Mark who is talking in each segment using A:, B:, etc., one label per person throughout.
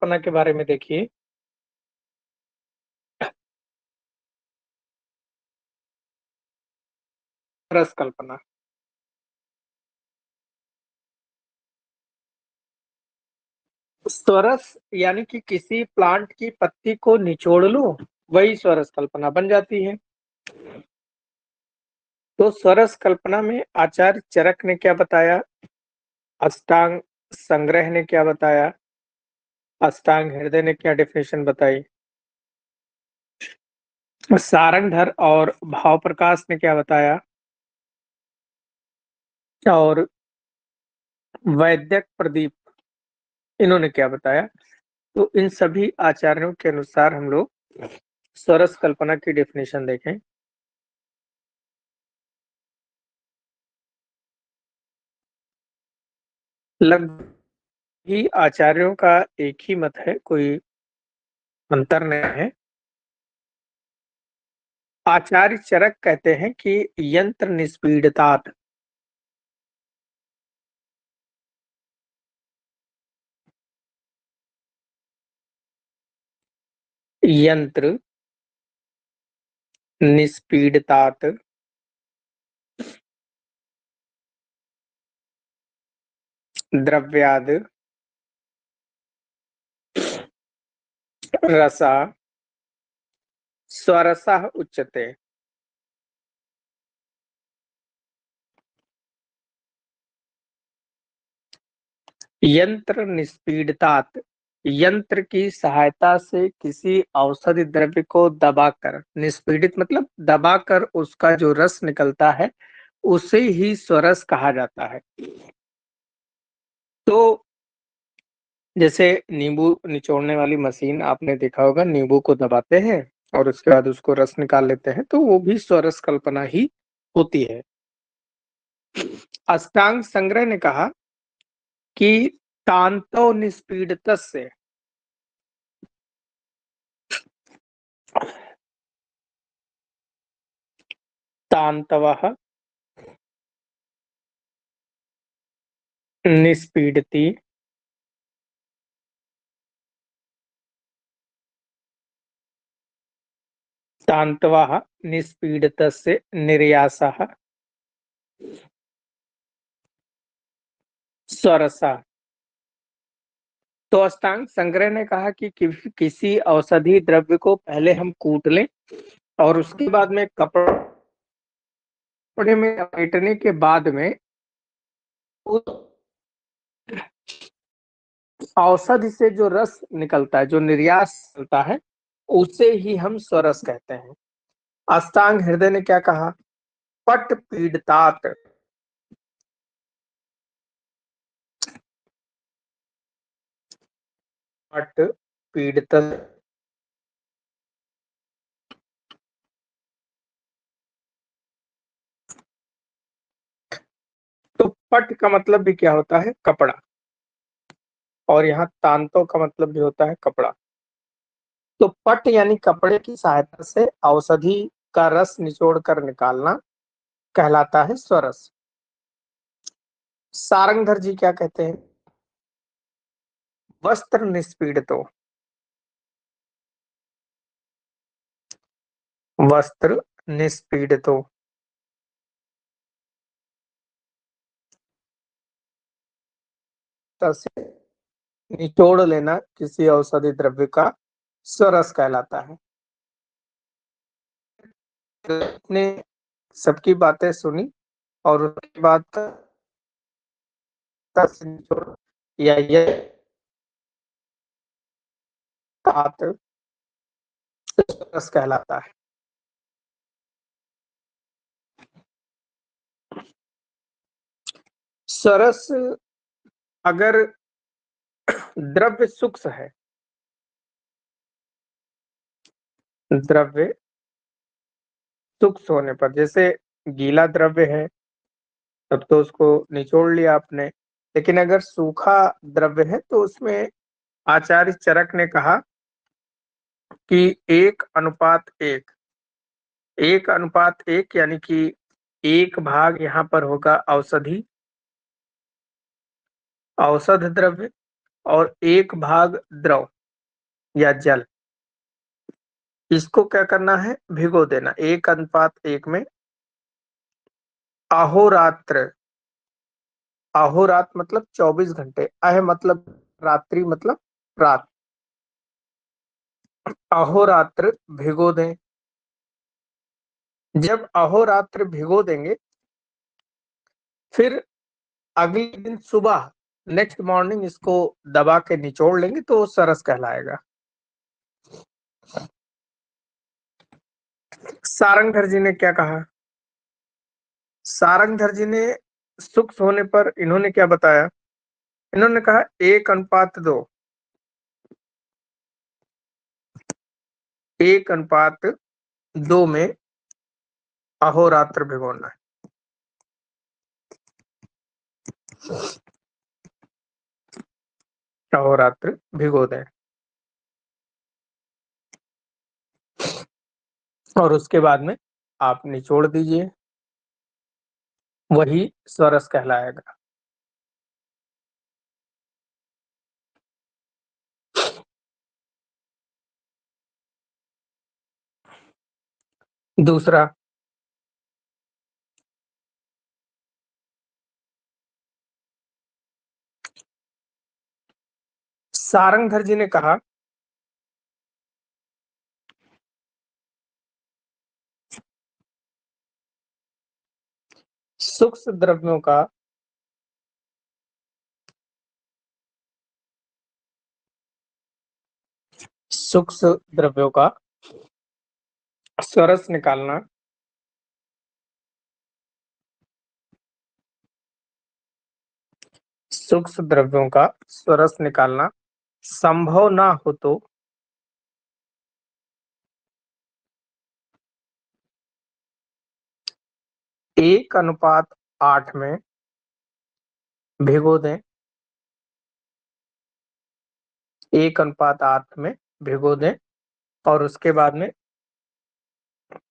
A: कल्पना के बारे में देखिए। रस कल्पना। स्वरस यानी कि किसी प्लांट की पत्ती को निचोड़ लो, वही स्वरस कल्पना बन जाती है। तो स्वरस कल्पना में आचार्य चरक ने क्या बताया, अष्टांग संग्रह ने क्या बताया, अष्टांग हृदय ने क्या डेफिनेशन बताई, सारंगधर और भाव प्रकाश ने क्या बताया, और वैद्यक प्रदीप इन्होंने क्या बताया। तो इन सभी आचार्यों के अनुसार हम लोग स्वरस कल्पना की डेफिनेशन देखें। लगभग ही आचार्यों का एक ही मत है, कोई अंतर नहीं है। आचार्य चरक कहते हैं कि यंत्र निष्पीड़ितात्, यंत्र निष्पीड़ितात् द्रव्याद् रसा स्वरसः उच्यते। यंत्र निष्पीड़ितात्, यंत्र की सहायता से किसी औषधि द्रव्य को दबाकर, निष्पीड़ित मतलब दबाकर उसका जो रस निकलता है उसे ही स्वरस कहा जाता है। तो जैसे नींबू निचोड़ने वाली मशीन आपने देखा होगा, नींबू को दबाते हैं और उसके बाद उसको रस निकाल लेते हैं, तो वो भी स्वरस कल्पना ही होती है। अष्टांग संग्रह ने कहा कि तांतो निष्पीड़ितस्य, तांतवः निष्पीड़िति तांतवः निष्पीड़ितस्य निर्यासः स्वरसा। तो अष्टांग संग्रह ने कहा कि किसी औषधि द्रव्य को पहले हम कूट लें और उसके बाद में कपड़े में लपेटने के बाद में उस औषधि से जो रस निकलता है, जो निर्यास निकलता है, उसे ही हम स्वरस कहते हैं। अष्टांग हृदय ने क्या कहा, पट पीड़ितात, पट पीड़ित। तो पट का मतलब भी क्या होता है, कपड़ा, और यहाँ तांतों का मतलब भी होता है कपड़ा। तो पट यानी कपड़े की सहायता से औषधि का रस निचोड़ कर निकालना कहलाता है स्वरस। सारंगधर जी क्या कहते हैं, वस्त्र निष्पीड़ितो, वस्त्र निष्पीड़ितो से निचोड़ लेना किसी औषधि द्रव्य का स्वरस कहलाता है। ने सबकी बातें सुनी और उसके बाद या ये तात स्वरस कहलाता है। स्वरस अगर द्रव्य सूक्ष्म है, द्रव्य सूक्ष्म होने पर, जैसे गीला द्रव्य है तब तो उसको निचोड़ लिया आपने, लेकिन अगर सूखा द्रव्य है तो उसमें आचार्य चरक ने कहा कि 1:1, 1:1 यानी कि एक भाग यहाँ पर होगा औषधि, औषध द्रव्य, और 1 भाग द्रव या जल, इसको क्या करना है? भिगो देना 1:1 में। अहोरात्र, अहोरात्र मतलब 24 घंटे, अह मतलब रात्रि मतलब रात, अहोरात्र भिगो दें। जब अहोरात्र भिगो देंगे, फिर अगले दिन सुबह, नेक्स्ट मॉर्निंग इसको दबा के निचोड़ लेंगे तो वो सरस कहलाएगा। सारंगधर जी ने क्या कहा? सारंगधर जी ने शुष्क होने पर इन्होंने क्या बताया? इन्होंने कहा 1:2, 1:2 में अहोरात्र भिगोना है। अहोरात्र भिगो दें और उसके बाद में आप निचोड़ दीजिए, वही स्वरस कहलाएगा। दूसरा, सारंगधर जी ने कहा सूक्ष्म द्रव्यों का सूक्ष्म द्रव्यों का स्वरस निकालना सूक्ष्म द्रव्यों का स्वरस निकालना संभव ना हो तो 1:8 में भिगो दें। 1:8 में भिगो दें और उसके बाद में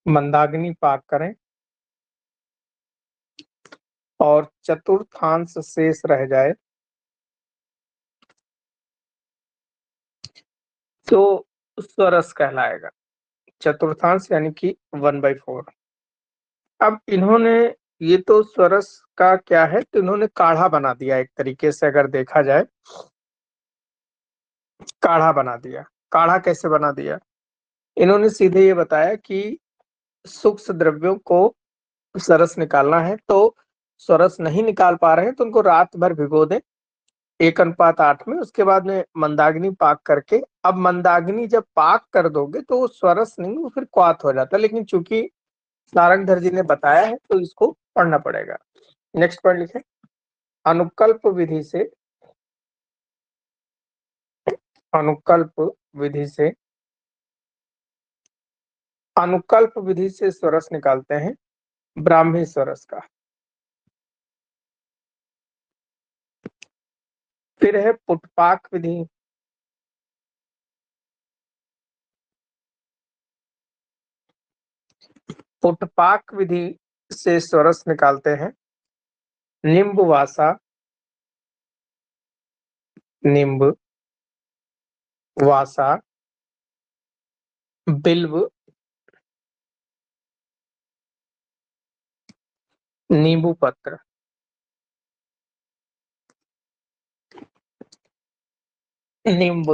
A: मंदाग्नि पाक करें और चतुर्थांश शेष रह जाए तो स्वरस कहलाएगा। चतुर्थांश यानी कि 1/4। अब इन्होंने ये तो स्वरस का क्या है, तो इन्होंने काढ़ा बना दिया एक तरीके से, अगर देखा जाए काढ़ा बना दिया। काढ़ा कैसे बना दिया? इन्होंने सीधे ये बताया कि सूक्ष्म द्रव्यों को सरस निकालना है, तो सरस नहीं निकाल पा रहे हैं तो उनको रात भर भिगो दें 1:8 में। उसके बाद में मंदाग्नि पाक करके, अब मंदाग्नि जब पाक कर दोगे तो वो स्वरस नहीं, वो फिर क्वाथ हो जाता है, लेकिन चूंकि सारंगधर जी ने बताया है तो इसको पढ़ना पड़ेगा। नेक्स्ट पॉइंट लिखे, अनुकल्प विधि से, अनुकल्प विधि से, अनुकल्प विधि से स्वरस निकालते हैं ब्राह्मी स्वरस का। फिर है पुटपाक विधि। पुटपाक विधि से स्वरस निकालते हैं निम्ब वासा, निम्ब वासा, बिल्व, नींबू पत्र। निम्ब,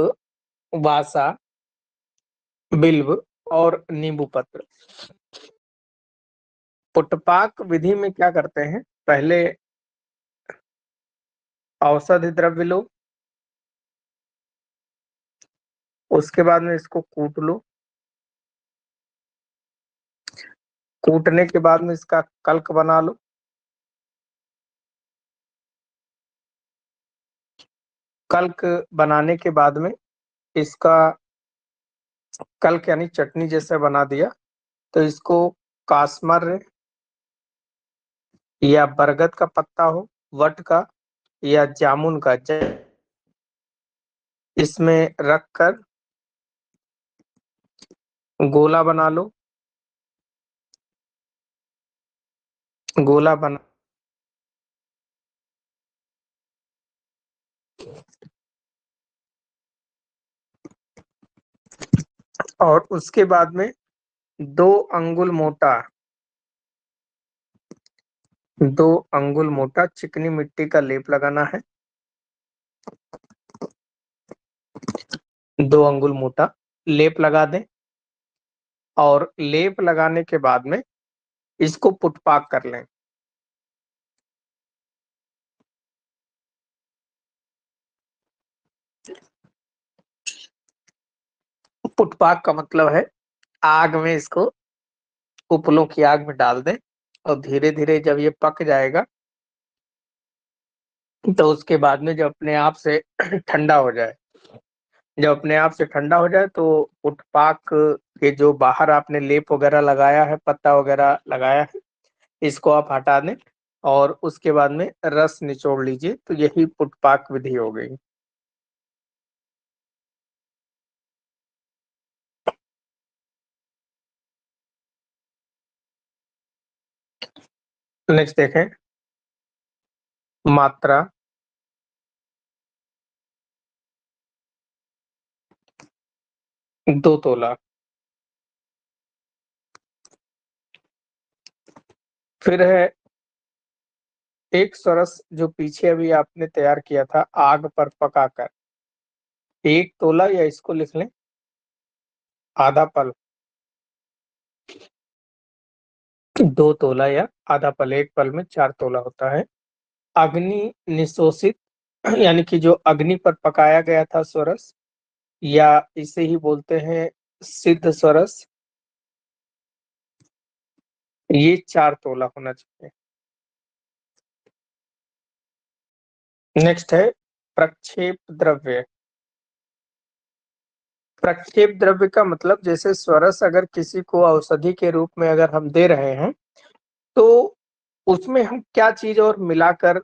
A: वासा, बिल्व और नींबू पत्र। पुटपाक विधि में क्या करते हैं? पहले औषधि द्रव्य लो, उसके बाद में इसको कूट लो, कूटने के बाद में इसका कल्क बना लो, कल्क बनाने के बाद में इसका कल्क यानी चटनी जैसे बना दिया, तो इसको कास्मर या बरगद का पत्ता हो, वट का या जामुन का, इसमें रखकर गोला बना लो। गोला बना और उसके बाद में 2 अंगुल मोटा 2 अंगुल मोटा चिकनी मिट्टी का लेप लगाना है। 2 अंगुल मोटा लेप लगा दें और लेप लगाने के बाद में इसको पुटपाक कर लें। पुटपाक का मतलब है आग में इसको उपलों की आग में डाल दें और धीरे-धीरे जब ये पक जाएगा तो उसके बाद में जब अपने आप से ठंडा हो जाए जब अपने आप से ठंडा हो जाए तो पुटपाक के जो बाहर आपने लेप वगैरह लगाया है, पत्ता वगैरह लगाया है, इसको आप हटा दें और उसके बाद में रस निचोड़ लीजिए, तो यही पुटपाक विधि हो गई। नेक्स्ट देखें, मात्रा, 2 तोला। फिर है एक सरस जो पीछे अभी आपने तैयार किया था आग पर पकाकर, 1 तोला या इसको लिख लें आधा पल, 2 तोला या आधा पल, 1 पल में 4 तोला होता है। अग्नि निशोषित यानी कि जो अग्नि पर पकाया गया था स्वरस या इसे ही बोलते हैं सिद्ध स्वरस, ये 4 तोला होना चाहिए। नेक्स्ट है प्रक्षेप द्रव्य। प्रक्षेप द्रव्य का मतलब जैसे स्वरस अगर किसी को औषधि के रूप में अगर हम दे रहे हैं, तो उसमें हम क्या चीज़ और मिलाकर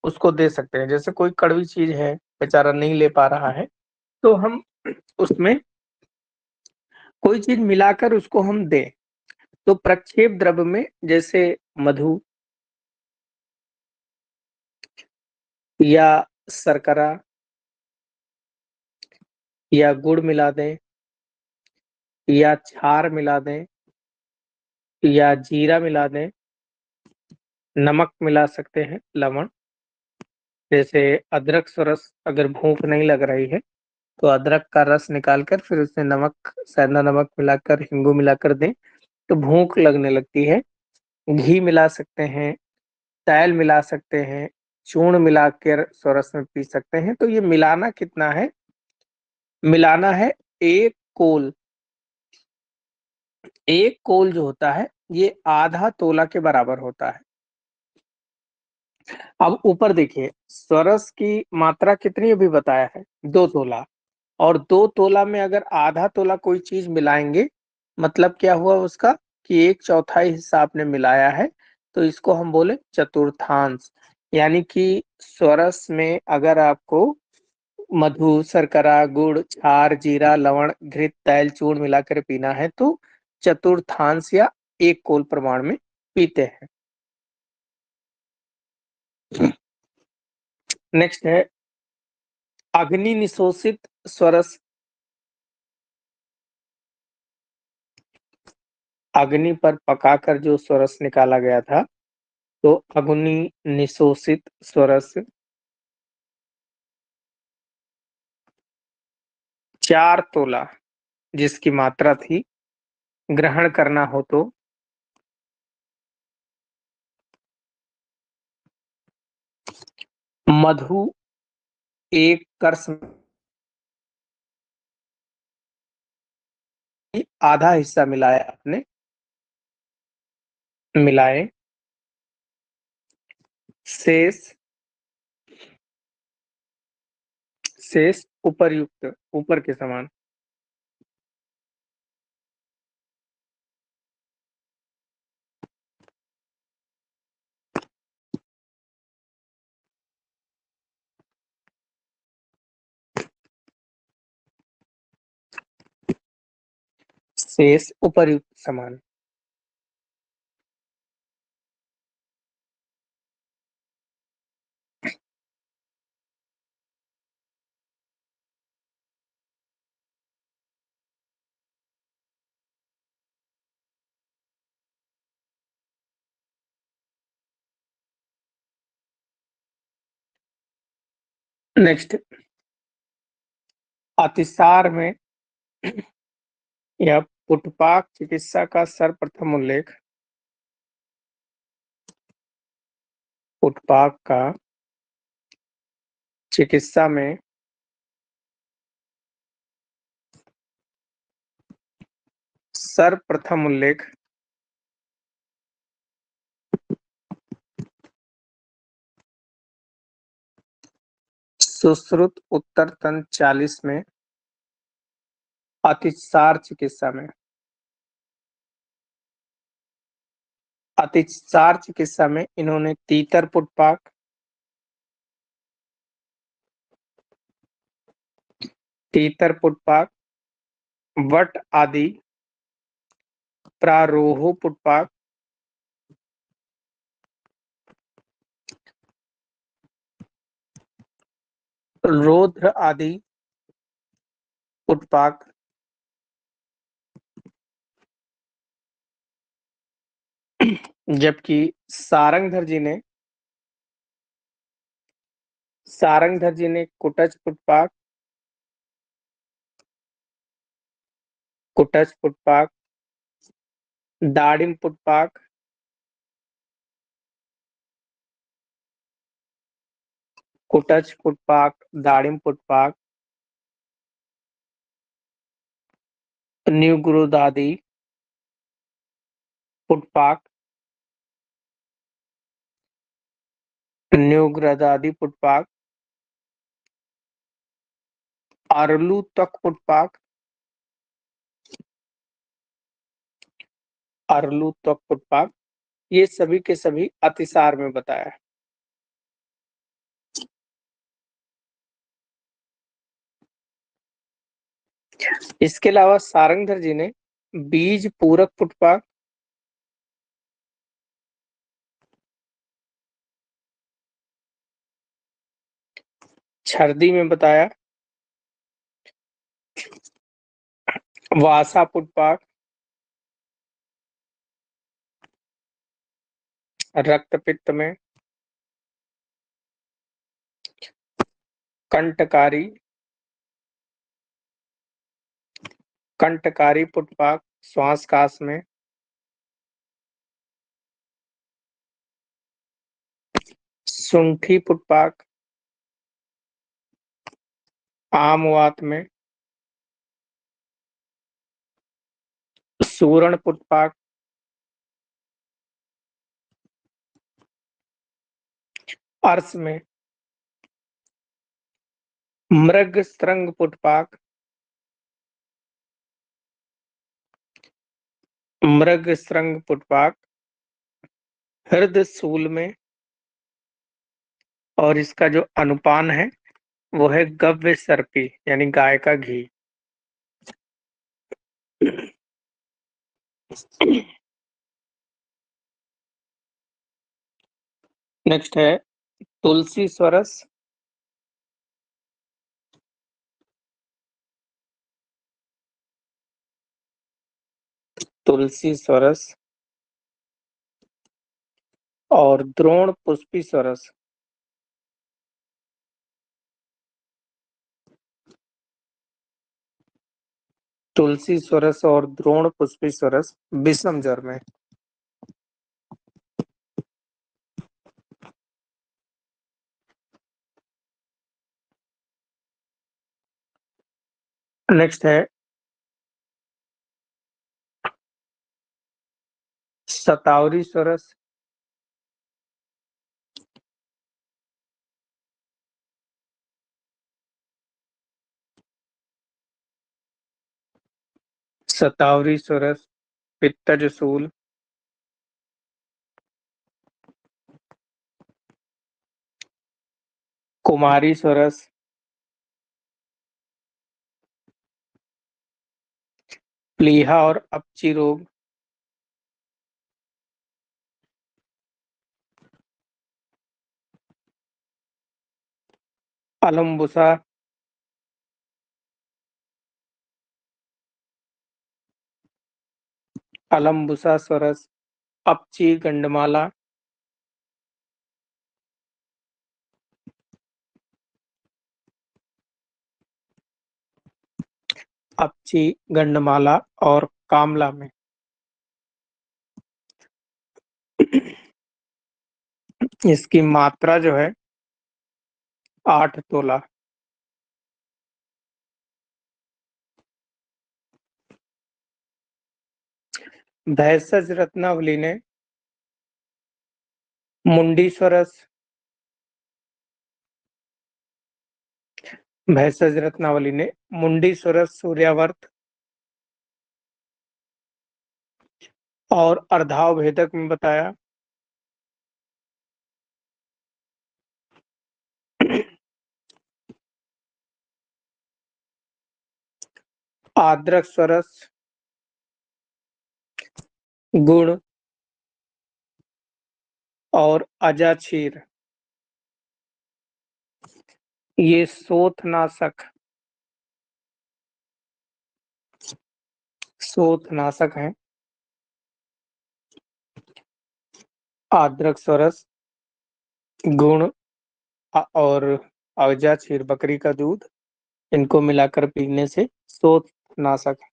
A: उसको दे सकते हैं। जैसे कोई कड़वी चीज़ है, बेचारा नहीं ले पा रहा है, तो हम उसमें कोई चीज़ मिलाकर उसको हम दें। तो प्रक्षेप द्रव्य में जैसे मधु या शर्करा या गुड़ मिला दें या क्षार मिला दें या जीरा मिला दें, नमक मिला सकते हैं, लवण। जैसे अदरक से रस अगर भूख नहीं लग रही है, तो अदरक का रस निकाल कर फिर उसमें नमक, सेंधा नमक मिलाकर, हिंगू मिलाकर दें, तो भूख लगने लगती है। घी मिला सकते हैं, तैल मिला सकते हैं, चूर्ण मिलाकर सोरस में पी सकते हैं। तो ये मिलाना कितना है? मिलाना है 1 कोल। 1 कोल जो होता है, ये आधा तोला के बराबर होता है। अब ऊपर देखिए, सरस की मात्रा कितनी अभी बताया है? 2 तोला। और 2 तोला में अगर आधा तोला कोई चीज मिलाएंगे, मतलब क्या हुआ उसका कि 1/4 हिस्सा आपने मिलाया है, तो इसको हम बोले चतुर्थांश। यानी कि स्वरस में अगर आपको मधु, शर्करा, गुड़, क्षार, जीरा, लवण, घृत, तैल, चूर्ण मिलाकर पीना है, तो चतुर्थांश या 1 कोल प्रमाण में पीते हैं। नेक्स्ट है अग्नि निशोषित स्वरस। अग्नि पर पकाकर जो स्वरस निकाला गया था, तो अग्नि निशोषित स्वरस 4 तोला जिसकी मात्रा थी, ग्रहण करना हो तो मधु 1 कर्स आधा हिस्सा मिलाया आपने, मिलाए, शेष शेष उपर्युक्त ऊपर के समान शेष उपर्युक्त समान। नेक्स्ट, अतिसार में यह पुटपाक चिकित्सा का सर्वप्रथम उल्लेख पुटपाक का चिकित्सा में सर्वप्रथम उल्लेख सुश्रुत उत्तर तंत्र 40 में अतिसार चिकित्सा में इन्होंने तीतर पुटपाक, वट आदि, प्रारोह पुटपाक, रौद्र आदि पुटपाक, जबकि सारंगधर जी ने कुटच पुटपाक, दाड़िम पुटपाक, कुटच पुटपाक, दाड़िम पुटपाक, न्यूग्रोदादी पुटपाक, आरलू तक पुटपाक, ये सभी के सभी अतिसार में बताया। इसके अलावा सारंगधर जी ने बीज पूरक पुटपाक, छर्दी में बताया, वासा पुटपाक, रक्तपित्त में, कंटकारी पुटपाक, श्वासकाश में, सुंठी पुटपाक, आमवात में, सूरण पुटपाक, अर्श में, मृगस्त्रंग पुटपाक, हृदय शूल में, और इसका जो अनुपान है वो है गव्य सर्पी यानी गाय का घी। नेक्स्ट है तुलसी स्वरस, और द्रोण पुष्पी स्वरस। तुलसी स्वरस और द्रोण पुष्पी स्वरस विषम ज्वर में। नेक्स्ट है शतावरी स्वरस, पित्तज शूल, कुमारी स्वरस, प्लीहा और अपची रोग, अलम्बुसा स्वरस, अपची गंडमाला, अपची, गंडमाला और कामला में। इसकी मात्रा जो है 8 तोला। भैषज रत्नावली ने मुंडीश्वरस भैषज रत्नावली ने मुंडीश्वरस सूर्यावर्त और अर्धाव भेदक में बताया। आद्रक स्वरस, गुण और अजाक्षीर ये शोथनाशक हैं। आद्रक स्वरस, गुण और अजाक्षीर बकरी का दूध, इनको मिलाकर पीने से शोथनाशक है।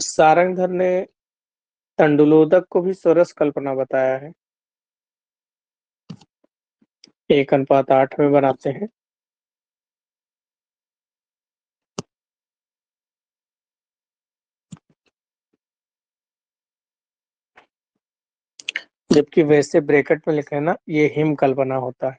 A: सारंगधर ने तंडुलोदक को भी स्वरस कल्पना बताया है। 1:8 में बनाते हैं। जबकि वैसे ब्रैकेट में लिखे ना, ये हिम कल्पना होता है।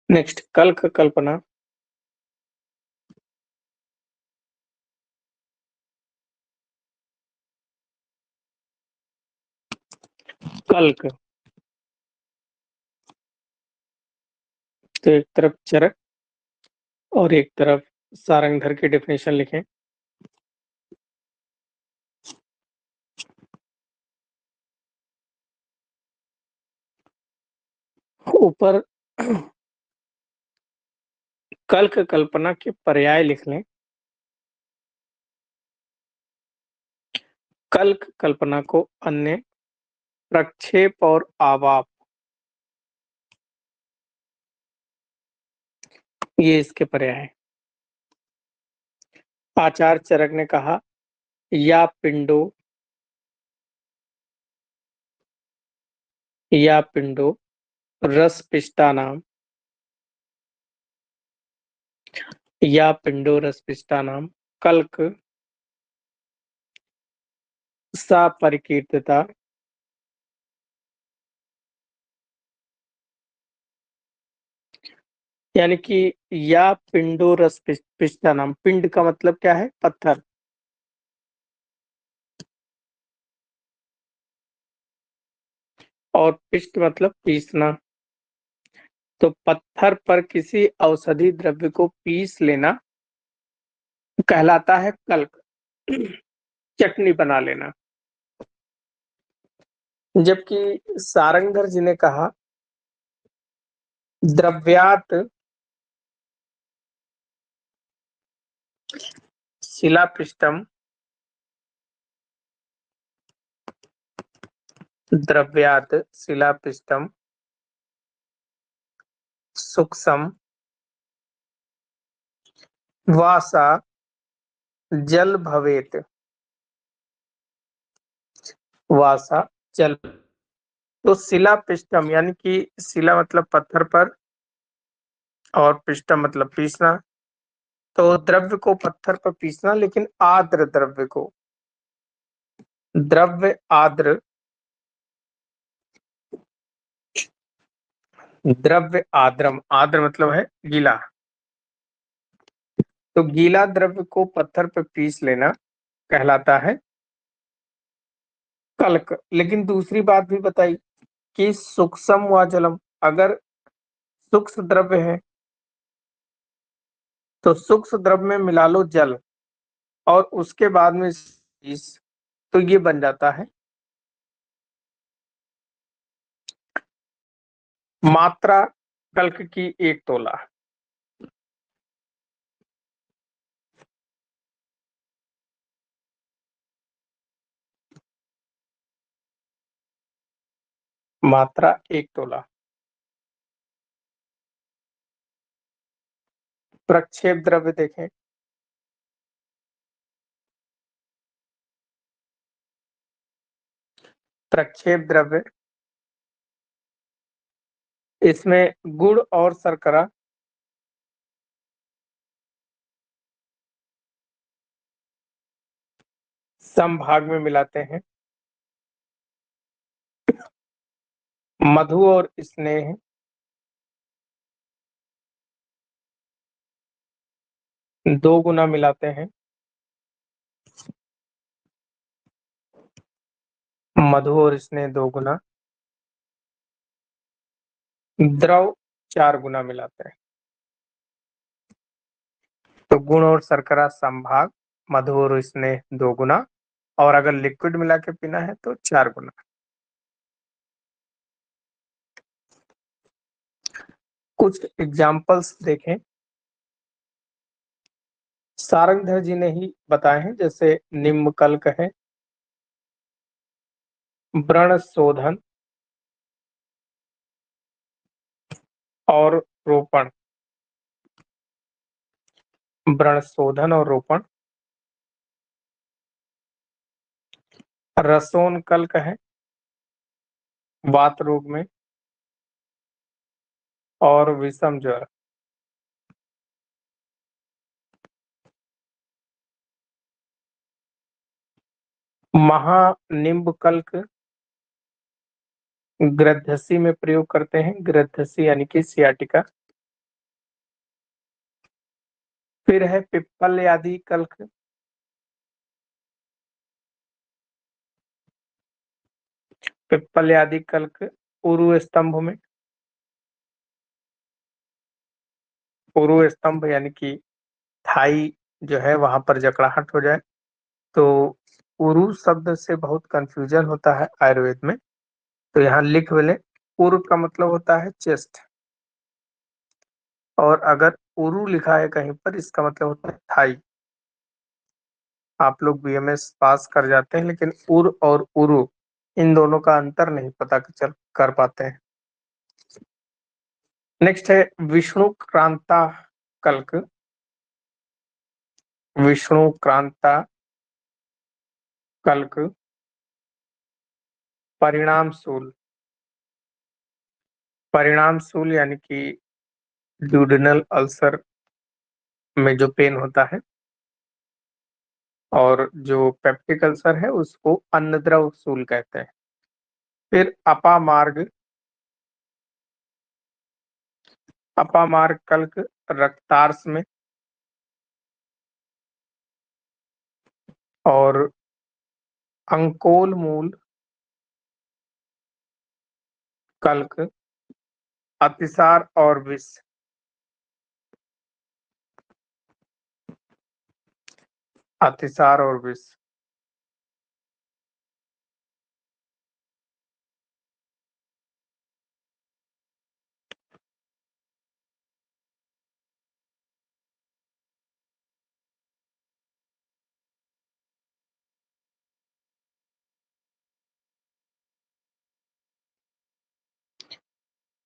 A: नेक्स्ट, कल्क कल्पना। कल्क तो एक तरफ चरक और एक तरफ सारंगधर की डेफिनेशन लिखें। ऊपर कल्क कल्पना के पर्याय लिख लें। कल्क कल्पना को अन्य, प्रक्षेप और आवाप, ये इसके पर्याय हैं। आचार्य चरक ने कहा, या पिंडो रस पिष्टानाम, या पिंडो रस पिष्टानाम कल्क सा परिकीर्तिता। यानी कि या पिंडो रस पिष्टानाम, पिंड का मतलब क्या है? पत्थर। और पिष्ट मतलब पीसना। तो पत्थर पर किसी औषधि द्रव्य को पीस लेना कहलाता है कल्क। चटनी बना लेना। जबकि सारंगधर जी ने कहा, द्रव्यात शिलापृष्ठम, द्रव्यात शिलापृष्ठम सूक्ष्म वासा जल भवेत। वासा जल। तो शिला पिष्टम यानी कि शिला मतलब पत्थर पर और पिष्टम मतलब पीसना। तो द्रव्य को पत्थर पर पीसना, लेकिन आर्द्र द्रव्य को। द्रव्य आर्द्र, द्रव्य आर्द्रम, आर्द्र मतलब है गीला। तो गीला द्रव्य को पत्थर पर पीस लेना कहलाता है कल्क। लेकिन दूसरी बात भी बताई कि सूक्ष्म व जलम, अगर सूक्ष्म द्रव्य है तो सूक्ष्म द्रव्य में मिला लो जल और उसके बाद में पीस, तो ये बन जाता है। मात्रा कल्क की 1 तोला। मात्रा 1 तोला। प्रक्षेप द्रव्य देखें। प्रक्षेप द्रव्य, इसमें गुड़ और शर्करा समभाग में मिलाते हैं। मधु और स्नेह 2 गुना मिलाते हैं। मधु और स्नेह 2 गुना। द्रव 4 गुना मिलाते हैं। तो गुण और शर्करा समभाग, मधु और स्नेह 2 गुना, और अगर लिक्विड मिला के पीना है तो 4 गुना। कुछ एग्जाम्पल्स देखें। सारंगधर जी ने ही बताए हैं, जैसे निम्नकल्क है, व्रण शोधन और रोपण। व्रण शोधन और रोपण। रसोनकल्क है वात रोग में और विषम ज्वर। महानिम्बकल्क गृद्धसी में प्रयोग करते हैं, गृद्धसी यानी कि सियाटिका। फिर है पिप्पल आदि कल्क। पिप्पल आदि कल्क उरु स्तंभ में। उरु स्तंभ यानी कि थाई जो है वहां पर जकड़ाहट हो जाए तो उरु शब्द से बहुत कंफ्यूजन होता है आयुर्वेद में, तो यहाँ लिख लें। उरु का मतलब होता है चेस्ट, और अगर उरु लिखा है कहीं पर इसका मतलब होता है थाई। आप लोग बीएमएस पास कर जाते हैं लेकिन उर और उरु इन दोनों का अंतर नहीं पता चल कर पाते हैं। नेक्स्ट है विष्णु क्रांता कल्क। विष्णु क्रांता कल्क परिणाम सूल। परिणाम सूल यानी कि ड्यूडेनल अल्सर में जो पेन होता है, और जो पेप्टिक अल्सर है उसको अन्नद्रव सूल कहते हैं। फिर अपामार्ग। अपामार्ग कल्क रक्तार्स में, और अंकोल मूल कल्क अतिसार और विष। अतिसार और विष।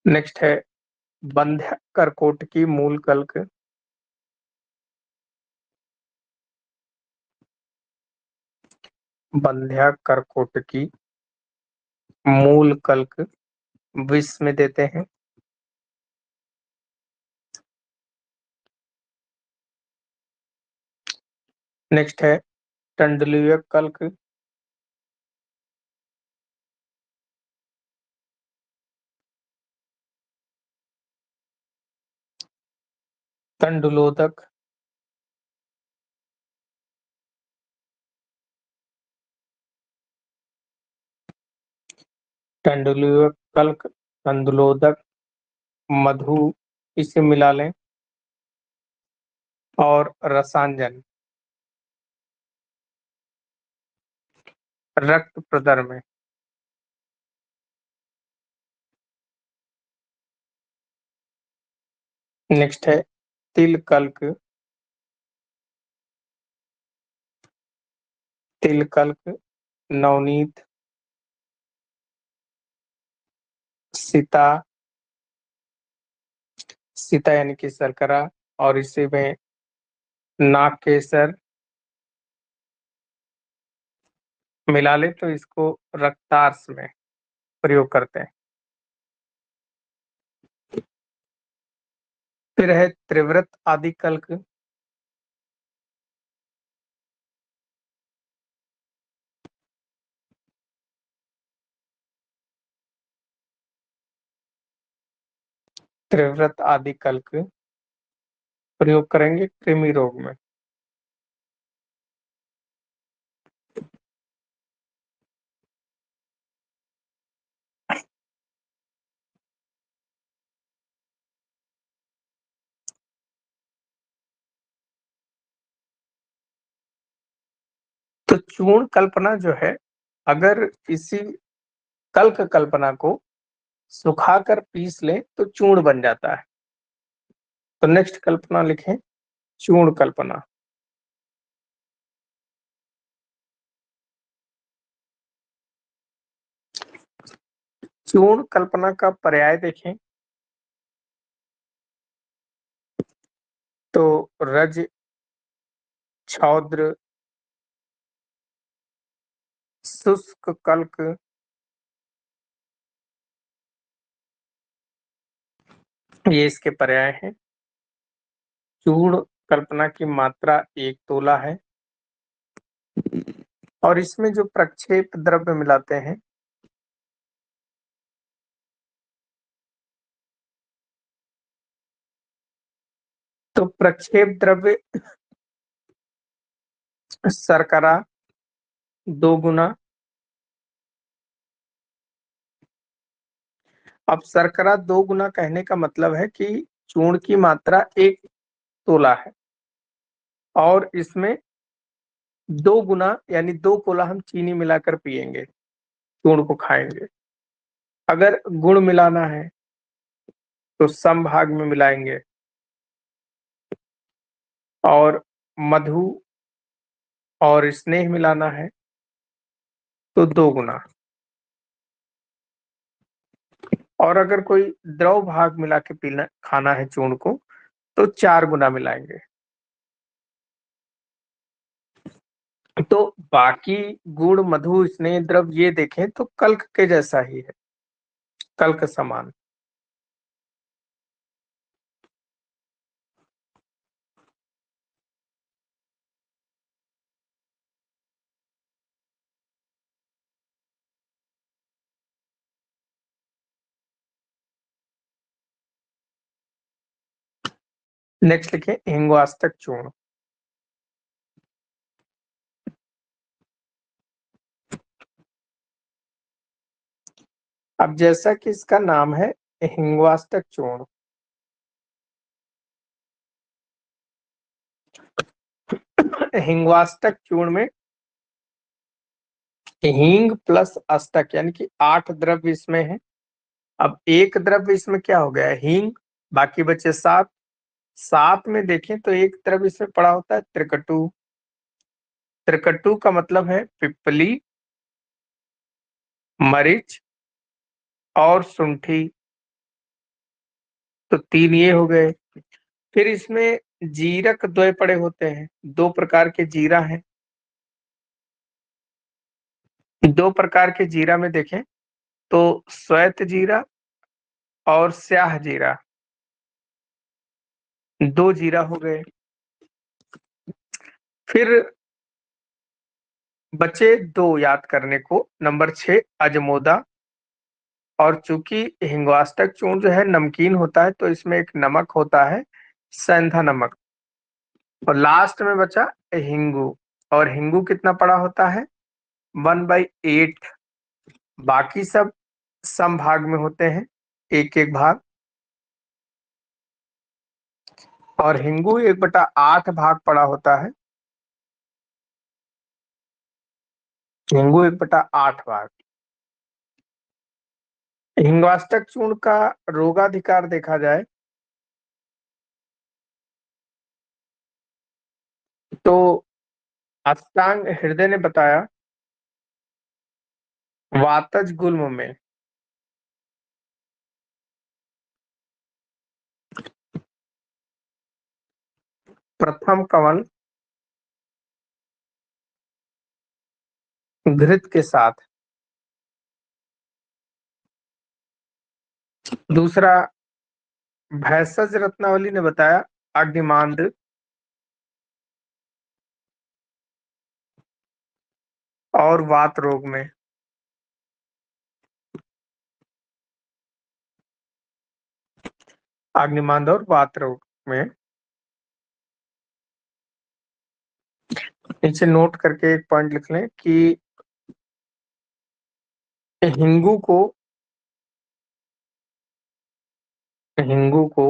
A: नेक्स्ट है बंध्या करकोटकी मूल कल्क। बंध्या करकोटकी मूल कल्क विष में देते हैं। नेक्स्ट है टंडलीय कल्क। तंडुलोदक। टंडलीय कल्क, तंडुलोदक, मधु इसे मिला लें, और रसांजन रक्त प्रदर में। नेक्स्ट है तिल कल्क। तिल कल्क नवनीत सीता, सीता यानी कि शर्करा, और इसी में नाग केसर मिला ले तो इसको रक्तार्स में प्रयोग करते हैं। फिर है त्रिव्रत आदि कल्क। त्रिव्रत आदि कल्क प्रयोग करेंगे कृमि रोग में। तो चूर्ण कल्पना जो है, अगर इसी कल्क कल्पना को सुखाकर पीस लें तो चूर्ण बन जाता है। तो नेक्स्ट कल्पना लिखें, चूर्ण कल्पना। चूर्ण कल्पना का पर्याय देखें तो रज, क्षौद्र, शुष्क कल्क, ये इसके पर्याय हैं। चूर्ण कल्पना की मात्रा 1 तोला है और इसमें जो प्रक्षेप द्रव्य मिलाते हैं तो प्रक्षेप द्रव्य शर्करा 2 गुना। अब शर्करा 2 गुना कहने का मतलब है कि चूर्ण की मात्रा 1 तोला है और इसमें 2 गुना यानी 2 कोला हम चीनी मिलाकर पिएंगे, चूर्ण को खाएंगे। अगर गुड़ मिलाना है तो समभाग में मिलाएंगे और मधु और स्नेह मिलाना है तो 2 गुना, और अगर कोई द्रव भाग मिला के पीना खाना है चूर्ण को तो 4 गुना मिलाएंगे। तो बाकी गुड़, मधु, स्नेह द्रव ये देखें तो कल्क के जैसा ही है, कल्क समान। नेक्स्ट लिखे हिंगवास्तक चूर्ण। अब जैसा कि इसका नाम है हिंगवास्तक चूर्ण, हिंगवास्तक चूर्ण में हींग प्लस अष्टक यानी कि 8 द्रव्य इसमें है। अब एक द्रव्य इसमें क्या हो गया, हींग, बाकी बचे 7। 7 में देखें तो एक द्रव्य इसमें पड़ा होता है त्रिकटु। त्रिकटु का मतलब है पिप्पली, मरीच और सुंठी, तो 3 ये हो गए। फिर इसमें जीरक द्वय पड़े होते हैं, 2 प्रकार के जीरा हैं। 2 प्रकार के जीरा में देखें तो श्वेत जीरा और स्याह जीरा, 2 जीरा हो गए। फिर बचे 2 याद करने को, नंबर 6 अजमोदा, और चूंकि हिंगवास्तक चूर्ण जो है नमकीन होता है तो इसमें एक नमक होता है सेंधा नमक, और लास्ट में बचा हिंगू, और हिंगू कितना पड़ा होता है 1/8। बाकी सब सम भाग में होते हैं, एक एक भाग, और हिंगू 1/8 भाग पड़ा होता है। हिंगू 1/8 भाग। हिंगवास्तक चूर्ण का रोगाधिकार देखा जाए तो अष्टांग हृदय ने बताया वातज गुल्म में प्रथम कवन घृत के साथ। दूसरा, भैषज रत्नावली ने बताया अग्निमांद और वात रोग में। अग्निमांद और वात रोग में। नीचे नोट करके एक पॉइंट लिख लें कि हिंगू को हिंगू को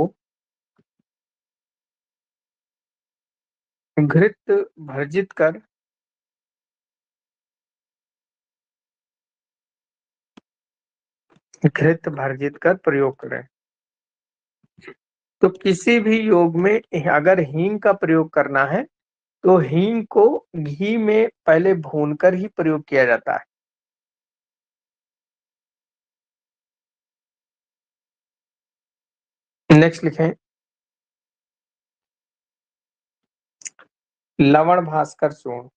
A: घृत भर्जित कर प्रयोग करें। तो किसी भी योग में अगर हींग का प्रयोग करना है तो हींग को घी में पहले भूनकर ही प्रयोग किया जाता है। नेक्स्ट लिखें, लवण भास्कर चूर्ण।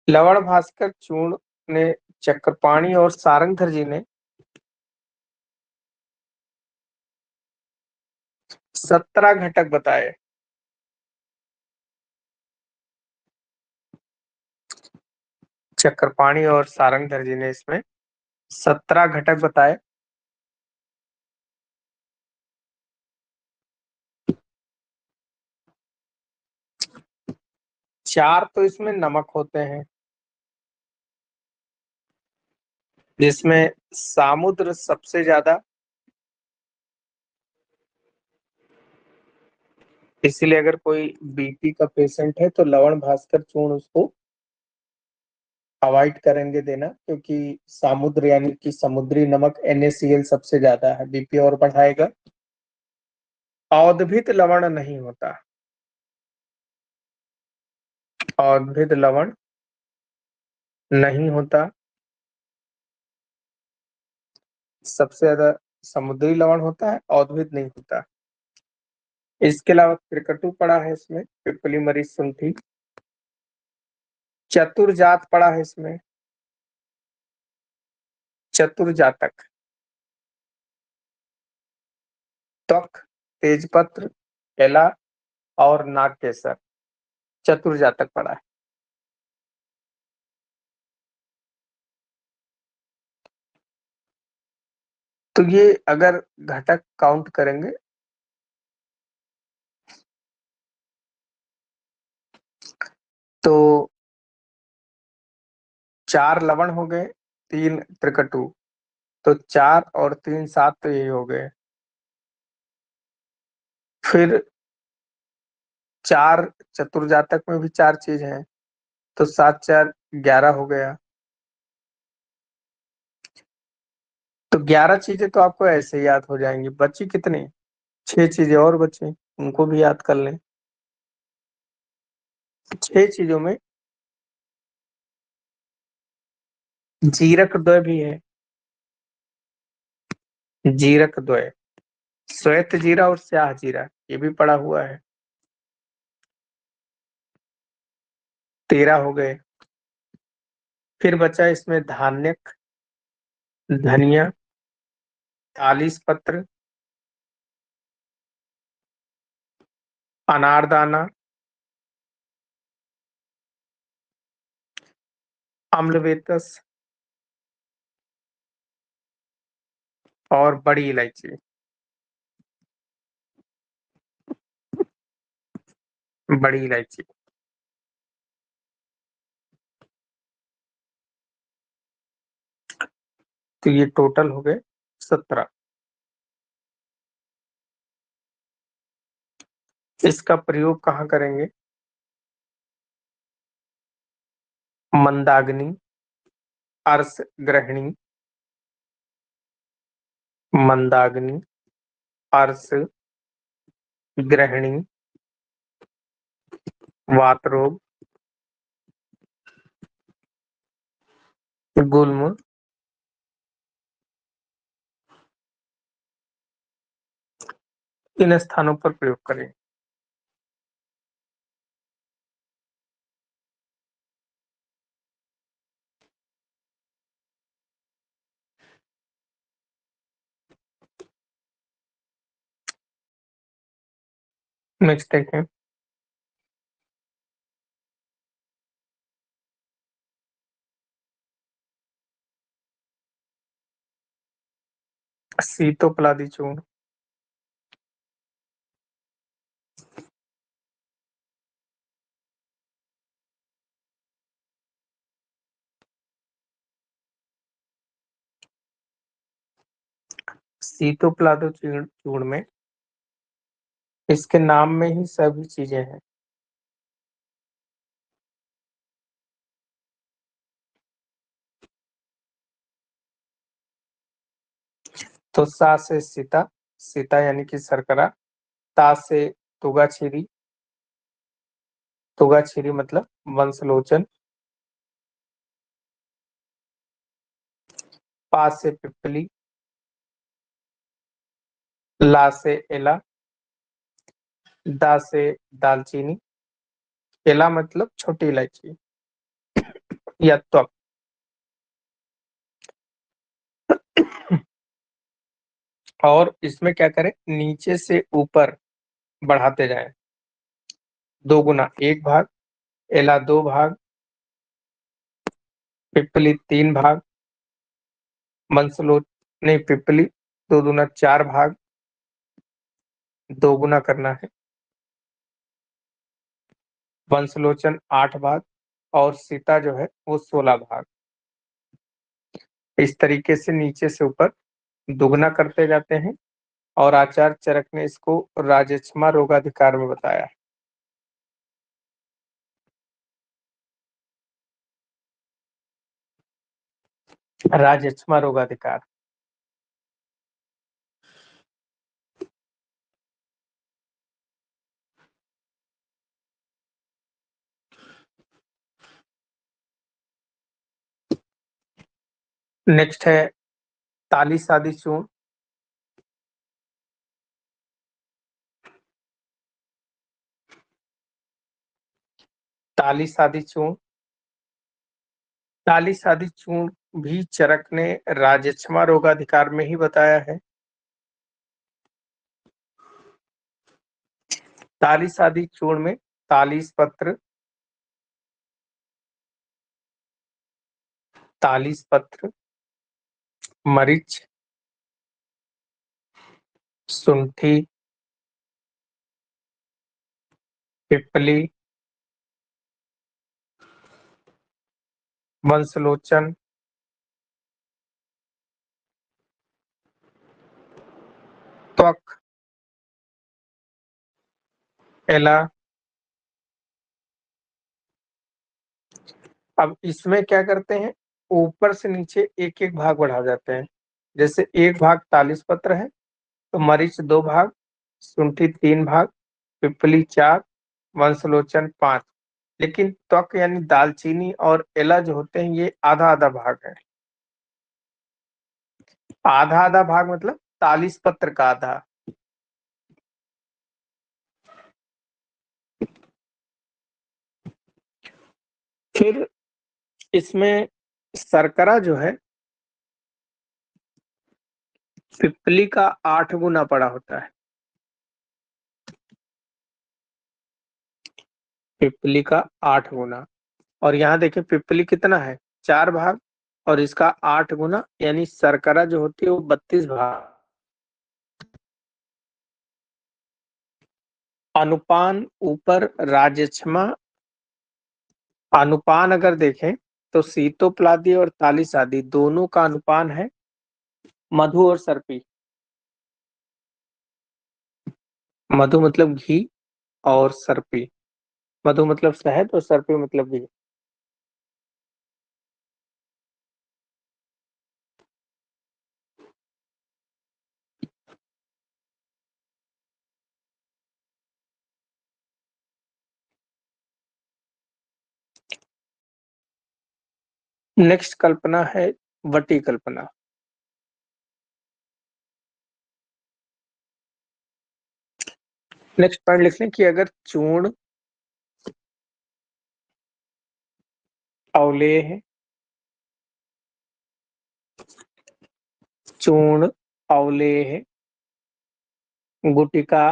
A: लवण भास्कर चूर्ण ने चक्रपाणी और सारंगधर जी ने 17 घटक बताए। चक्रपाणी और सारंगधर जी ने इसमें 17 घटक बताए। चार तो इसमें नमक होते हैं, जिसमें सामुद्र सबसे ज्यादा, इसीलिए अगर कोई बीपी का पेशेंट है तो लवण भास्कर चूर्ण उसको अवॉइड करेंगे देना, क्योंकि सामुद्र यानी कि समुद्री नमक NaCl सबसे ज्यादा है, बीपी और बढ़ाएगा। औद्भिद लवण नहीं होता, औद्भिद लवण नहीं होता, सबसे ज्यादा समुद्री लवण होता है, औद्भिद नहीं होता। इसके अलावा त्रिकटु पड़ा है इसमें, पिपली मरीच शुंठी। चतुर जात पड़ा है इसमें, चतुर जातक। त्वक, तेजपत्र, एला और नागकेसर, चतुर जातक पड़ा है। तो ये अगर घटक काउंट करेंगे तो 4 लवण हो गए, 3 त्रिकटु, तो 4 और 3 7 तो यही हो गए। फिर 4 चतुर्जातक में भी 4 चीज हैं, तो 7 4 11 हो गया। तो 11 चीजें तो आपको ऐसे ही याद हो जाएंगी। बची कितनी? 6 चीजें और बची, उनको भी याद कर लें। 6 चीजों में जीरक द्वय भी है, जीरक द्वय, श्वेत जीरा और स्याह जीरा, ये भी पड़ा हुआ है। 13 हो गए। फिर बचा इसमें धान्यक, धनिया, 40 पत्र, अनारदाना, अम्लवेतस और बड़ी इलायची। बड़ी इलायची। तो ये टोटल हो गए 17। इसका प्रयोग कहाँ करेंगे? मंदाग्नि, अर्श ग्रहणी, मंदाग्नि, अर्श ग्रहणी, वात रोग, गुल्म, इन स्थानों पर प्रयोग करें। नेक्स्ट देखें। शीतोपलादी चूर्ण। शीतोपलादो चूर्ण चूर्ण में इसके नाम में ही सभी चीजें हैं। तो सा से सीता, सीता यानी कि शर्करा, ता से तुगाछिरी, तुगाछिरी मतलब वंशलोचन, पा से पिपली, ला से एला, दा से दालचीनी, एला मतलब छोटी इलायची या त्वक। और इसमें क्या करें, नीचे से ऊपर बढ़ाते जाएं। दो गुना एक भाग, एला दो भाग, पिपली तीन भाग, वंशलोच नहीं पिपली दो दूना चार भाग, दो गुना करना है, वंशलोचन आठ भाग, और सीता जो है वो 16 भाग। इस तरीके से नीचे से ऊपर दुगना करते जाते हैं। और आचार्य चरक ने इसको राजक्षमा रोगाधिकार में बताया। राजक्षमा रोगाधिकार। नेक्स्ट है ताली सादी चूर्ण। ताली सादी चूर्ण, ताली सादी चूर्ण भी चरक ने राजक्षमा रोगाधिकार में ही बताया है। ताली सादी चूर्ण में तालीस पत्र, तालीस पत्र, मरीच, सुंठी, पिपली, वंशलोचन, त्वक, एला। अब इसमें क्या करते हैं, ऊपर से नीचे एक एक भाग बढ़ा जाते हैं। जैसे एक भाग तालीस पत्र है तो मरीच दो भाग, सुंठी तीन भाग, पिपली चार, वंशलोचन पांच। लेकिन त्वक यानी दालचीनी और एला जो होते हैं ये आधा आधा भाग है। आधा आधा भाग मतलब तालीस पत्र का आधा। फिर इसमें शर्करा जो है पिपली का 8 गुना बड़ा होता है। पिपली का 8 गुना। और यहाँ देखिए पिपली कितना है, 4 भाग, और इसका 8 गुना यानी शर्करा जो होती है वो 32 भाग। अनुपान ऊपर राजक्षमा। अनुपान अगर देखें तो शीतोपलादी और तालीसादी दोनों का अनुपान है मधु और सर्पी। मधु मतलब घी, और सर्पी, मधु मतलब शहद और सर्पी मतलब घी। नेक्स्ट कल्पना है वटी कल्पना। नेक्स्ट पॉइंट लिख लें कि अगर चूर्ण अवलेय है, चूर्ण अवलेय है, गुटिका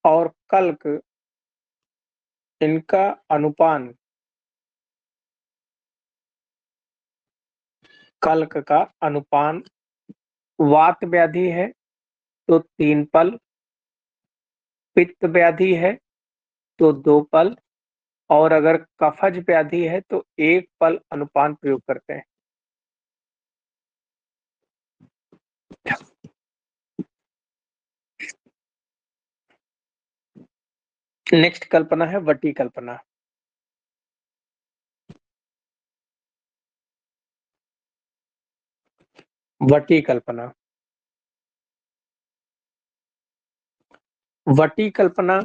A: और कल्क इनका अनुपान कल्क का अनुपान वात व्याधि है तो 3 पल, पित्त व्याधि है तो 2 पल और अगर कफज व्याधि है तो 1 पल अनुपान प्रयोग करते हैं। नेक्स्ट कल्पना है वटी कल्पना। वटी कल्पना। वटी कल्पना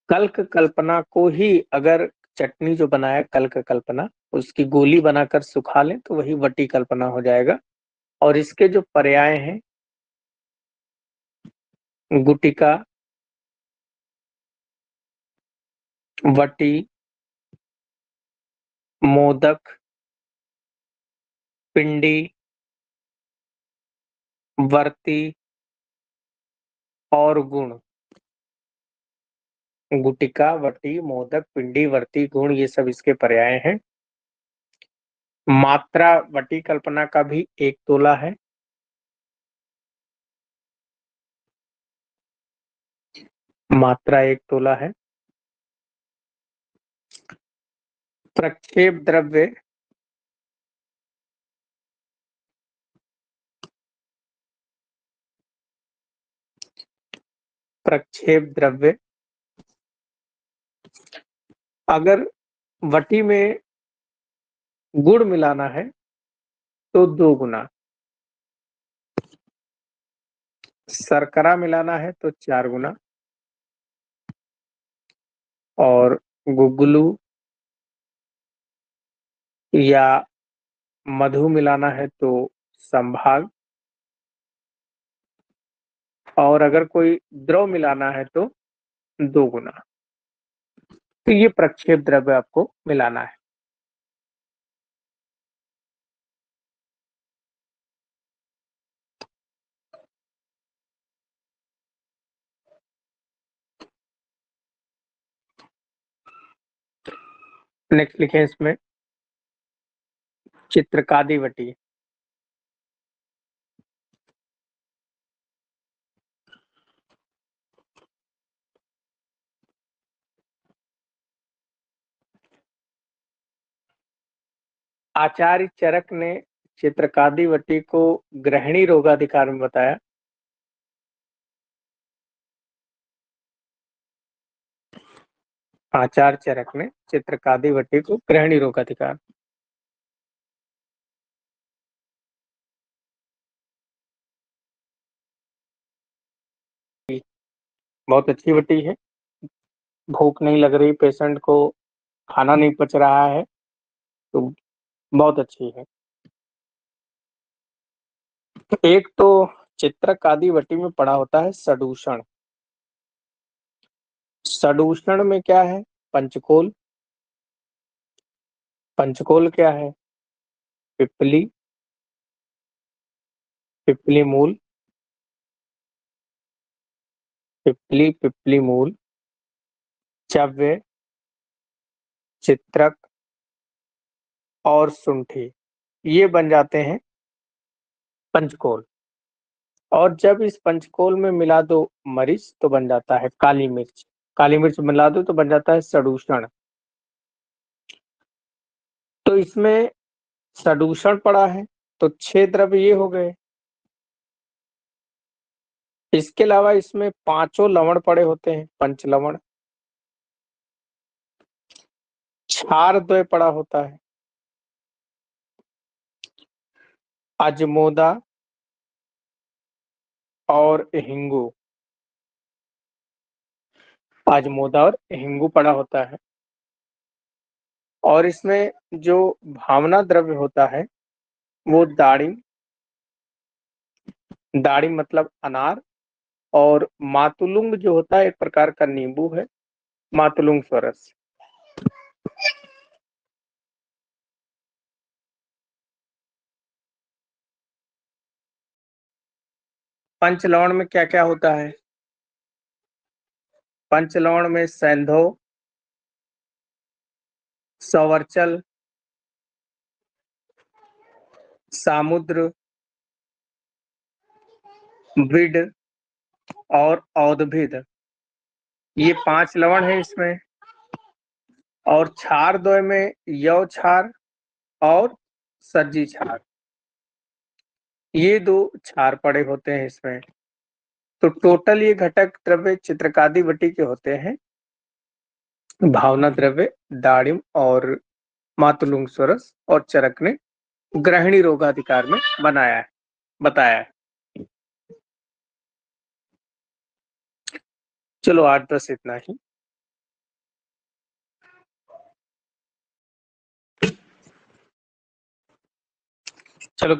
A: कल्क कल्पना को ही अगर चटनी जो बनाया कल्क कल्पना उसकी गोली बनाकर सुखा लें तो वही वटी कल्पना हो जाएगा। और इसके जो पर्याय हैं गुटिका, वटी, मोदक, पिंडी, वर्ती और गुण। गुटिका, वटी, मोदक, पिंडी, वर्ती, गुण ये सब इसके पर्याय हैं। मात्रा वटी कल्पना का भी 1 तोला है। मात्रा 1 तोला है। प्रक्षेप द्रव्य प्रक्षेप द्रव्य अगर वटी में गुड़ मिलाना है तो 2 गुना, शर्करा मिलाना है तो 4 गुना और गुगलू या मधु मिलाना है तो संभाग और अगर कोई द्रव मिलाना है तो 2 गुना। तो ये प्रक्षेप द्रव्य आपको मिलाना है। नेक्स्ट लिखें इसमें चित्रकादि वटी। आचार्य चरक ने चित्रकादि वटी को ग्रहणी रोगाधिकार में बताया। आचार्य चरक ने चित्रकादि वटी को ग्रहणी रोगाधिकार। बहुत अच्छी वटी है। भूख नहीं लग रही, पेशेंट को खाना नहीं पच रहा है तो बहुत अच्छी है। एक तो चित्रकादि वटी में पड़ा होता है सदूषण। सदूषण में क्या है? पंचकोल। पंचकोल क्या है? पिपली, पिपली मूल, पिपली, पिपली मूल, चव्य, चित्रक और सुंठी, ये बन जाते हैं पंचकोल। और जब इस पंचकोल में मिला दो मरीच तो बन जाता है काली मिर्च। काली मिर्च मिला दो तो बन जाता है सदूषण। तो इसमें सदूषण पड़ा है तो 6 द्रव्य ये हो गए। इसके अलावा इसमें 5 लवण पड़े होते हैं, पंच लवण। क्षार द्वय पड़ा होता है, अजमोदा और हिंगू। अजमोदा और हिंगू पड़ा होता है। और इसमें जो भावना द्रव्य होता है वो दाड़िम, दाड़िम मतलब अनार, और मातुलुंग जो होता है एक प्रकार का नींबू है, मातुलुंग स्वरस। पंचलवण में क्या क्या होता है? पंचलवण में सैंधव, सवर्चल, सामुद्र, विड और औदभिद, ये 5 लवण है इसमें। और क्षार द्वय में यव क्षार और सज्जी क्षार, ये 2 क्षार पड़े होते हैं इसमें। तो टोटल ये घटक द्रव्य चित्रकादि वटी के होते हैं। भावना द्रव्य दाड़िम और मातुलुंग स्वरस और चरक ने ग्रहणी रोगाधिकार में बताया है। चलो 8-10 इतना ही। चलो।